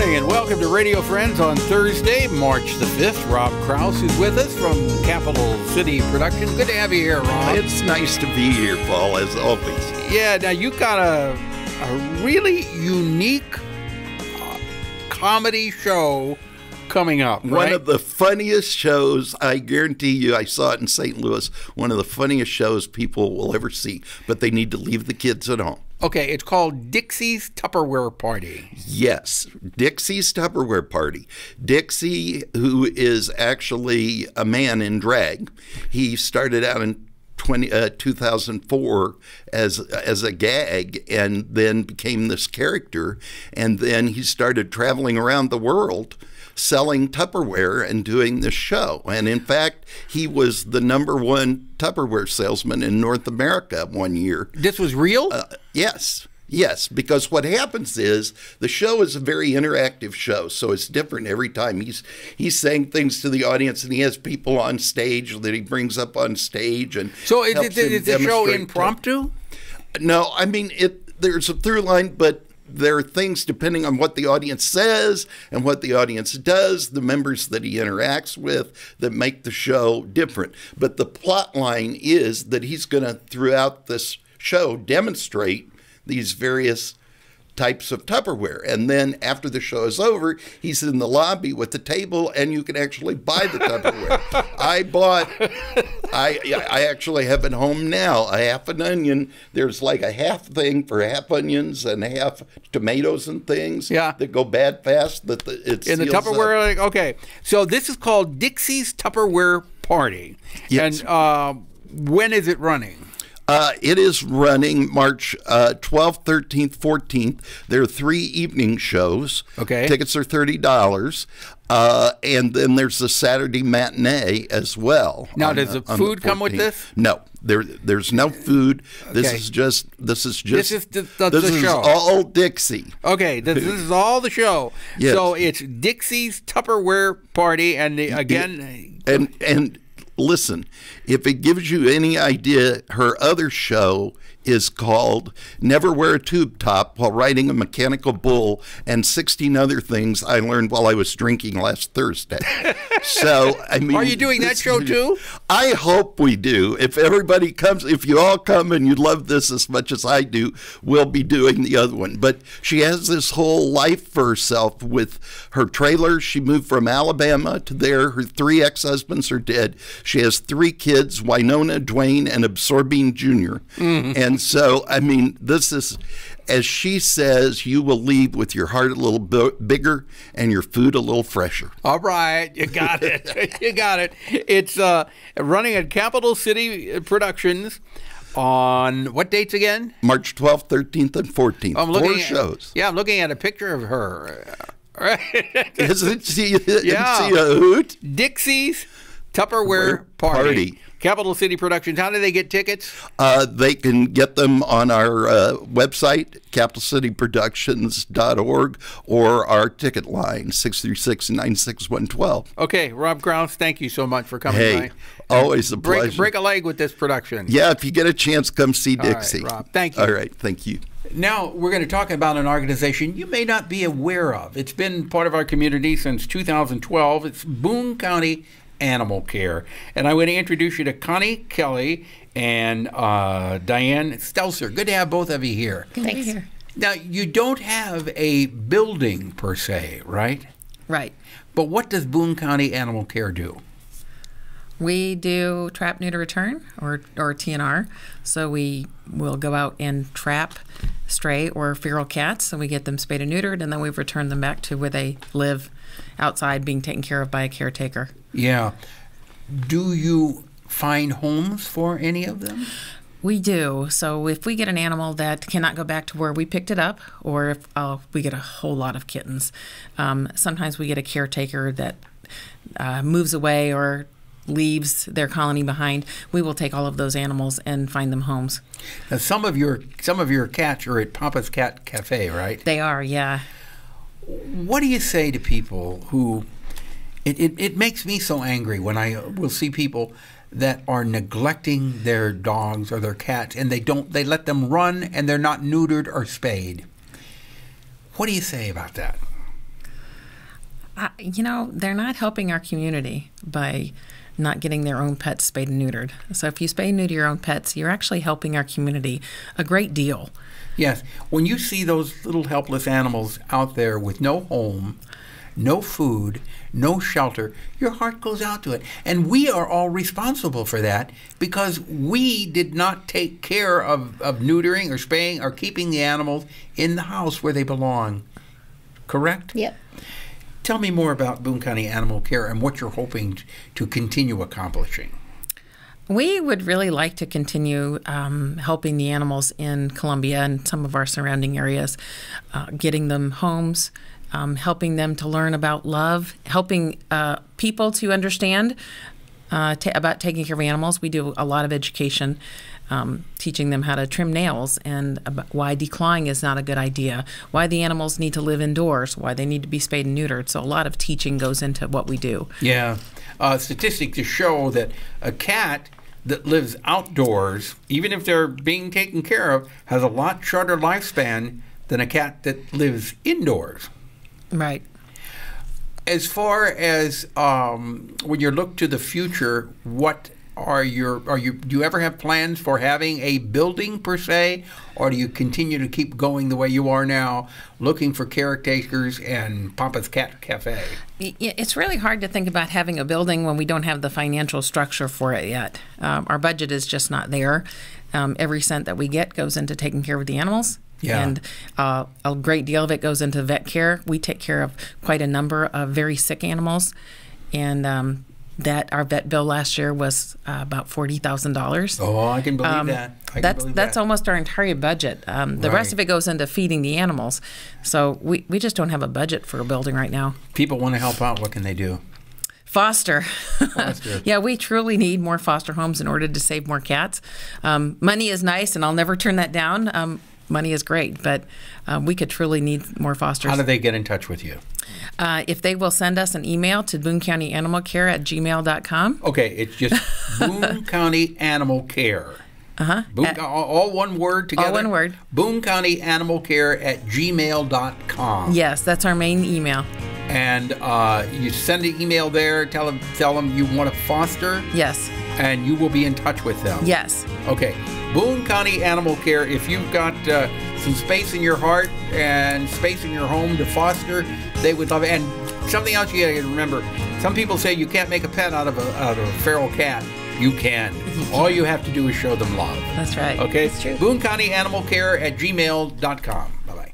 morning and welcome to Radio Friends on Thursday, March the 5th. Rob Krause is with us from Capital City Production. Good to have you here, Rob. It's nice to be here, Paul, as always. Yeah, now you got a really unique comedy show coming up, right? One of the funniest shows, I guarantee you, I saw it in St. Louis, one of the funniest shows people will ever see, but they need to leave the kids at home. Okay, it's called Dixie's Tupperware Party. Yes, Dixie's Tupperware Party. Dixie, who is actually a man in drag, he started out in 2004 as a gag and then became this character, and then he started traveling around the world selling Tupperware and doing this show. And in fact, he was the #1 Tupperware salesman in North America one year. This was real? Yes, because what happens is the show is a very interactive show, so it's different every time. He's saying things to the audience, and he has people on stage that he brings up on stage. And so is the show impromptu? No, I mean, there's a through line, but there are things depending on what the audience says and what the audience does, the members that he interacts with, that make the show different. But the plot line is that he's going to, throughout this show, demonstrate these various types of Tupperware. And then after the show is over, he's in the lobby with the table, and you can actually buy the Tupperware. I actually have at home now a half an onion. There's like a half thing for half onions and half tomatoes and things that go bad fast. It's in the Tupperware. Okay, so this is called Dixie's Tupperware Party. Yes. And when is it running? It is running March 12th, 13th, 14th. There are 3 evening shows. Okay. Tickets are $30. And then there's a Saturday matinee as well. Now, does the food come with this? No, there's no food. Okay. This is just the this is show. all Dixie. Okay, this is all the show. Yes. So it's Dixie's Tupperware Party, and again, and listen, if it gives you any idea, her other show is called Never Wear a Tube Top While Riding a Mechanical Bull and 16 Other Things I Learned While I Was Drinking Last Thursday. So, I mean... Are you doing that show too? I hope we do. If everybody comes, if you all come and you love this as much as I do, we'll be doing the other one. But she has this whole life for herself with her trailer. She moved from Alabama to there. Her 3 ex-husbands are dead. She has 3 kids, Winona, Dwayne, and Absorbing Jr. And so, I mean, this is, as she says, you will leave with your heart a little bigger and your food a little fresher. All right, you got it. You got it. It's running at Capital City Productions on what dates again? March 12th, 13th, and 14th. I'm 4 shows. Yeah, I'm looking at a picture of her. Isn't she yeah. a hoot? Dixie's Tupperware Party. Capital City Productions. How do they get tickets? They can get them on our website, capitalcityproductions.org, or our ticket line, 636-96112. Okay, Rob Krause, thank you so much for coming by. Hey, always a pleasure. Break a leg with this production. Yeah, if you get a chance, come see Dixie. All right, Rob, thank you. All right, thank you. Now, we're going to talk about an organization you may not be aware of. It's been part of our community since 2012. It's Boone County Animal Care. And I want to introduce you to Connie Kelly and Diane Stelzer. Good to have both of you here. Good to be here. Now, you don't have a building per se, right? Right. But what does Boone County Animal Care do? We do trap, neuter, return, or TNR. So we will go out and trap stray or feral cats, and we get them spayed and neutered, and then we return them back to where they live outside being taken care of by a caretaker. Yeah. Do you find homes for any of them? We do. So if we get an animal that cannot go back to where we picked it up, or if we get a whole lot of kittens, sometimes we get a caretaker that moves away or leaves their colony behind, we will take all of those animals and find them homes. Now, some of your cats are at Papa's Cat Cafe, right? They are, yeah. What do you say to people who... It makes me so angry when I will see people that are neglecting their dogs or their cats, and they let them run and they're not neutered or spayed. What do you say about that? They're not helping our community by not getting their own pets spayed and neutered. So if you spay and neuter your own pets, you're actually helping our community a great deal. Yes. When you see those little helpless animals out there with no home, no food, no shelter, your heart goes out to it. And we are all responsible for that because we did not take care of neutering or spaying or keeping the animals in the house where they belong. Correct? Yep. Tell me more about Boone County Animal Care and what you're hoping to continue accomplishing. We would really like to continue helping the animals in Columbia and some of our surrounding areas, getting them homes, helping them to learn about love, helping people to understand about taking care of animals. We do a lot of education, teaching them how to trim nails and about why declawing is not a good idea, why the animals need to live indoors, why they need to be spayed and neutered. So a lot of teaching goes into what we do. Yeah. Statistics show that a cat that lives outdoors, even if they're being taken care of, has a lot shorter lifespan than a cat that lives indoors. Right. As far as when you look to the future, what do you ever have plans for having a building per se, or do you continue to keep going the way you are now, looking for caretakers and Papa's Cat Cafe? It's really hard to think about having a building when we don't have the financial structure for it yet. Our budget is just not there. Every cent that we get goes into taking care of the animals. Yeah. And a great deal of it goes into vet care. We take care of quite a number of very sick animals. And that our vet bill last year was about $40,000. Oh, I can believe that. That's almost our entire budget. The rest of it goes into feeding the animals. So we just don't have a budget for a building right now. People want to help out. What can they do? Foster. Yeah, we truly need more foster homes in order to save more cats. Money is nice, and I'll never turn that down. Money is great, but we could truly need more fosters. How do they get in touch with you? If they will send us an email to boonecountyanimalcare@gmail.com. Okay, it's just Boone County Animal Care. Boone, all one word together? All one word. Boone County Animal Care @gmail.com. Yes, that's our main email. And you send an email there, tell them you want to foster. Yes. And you will be in touch with them. Yes. Okay. Boone County Animal Care, if you've got some space in your heart and space in your home to foster, they would love it. And something else you gotta remember, some people say you can't make a pet out of a feral cat. You can. All you have to do is show them love. That's right. Okay? That's true. Boone County Animal Care @gmail.com. Bye-bye.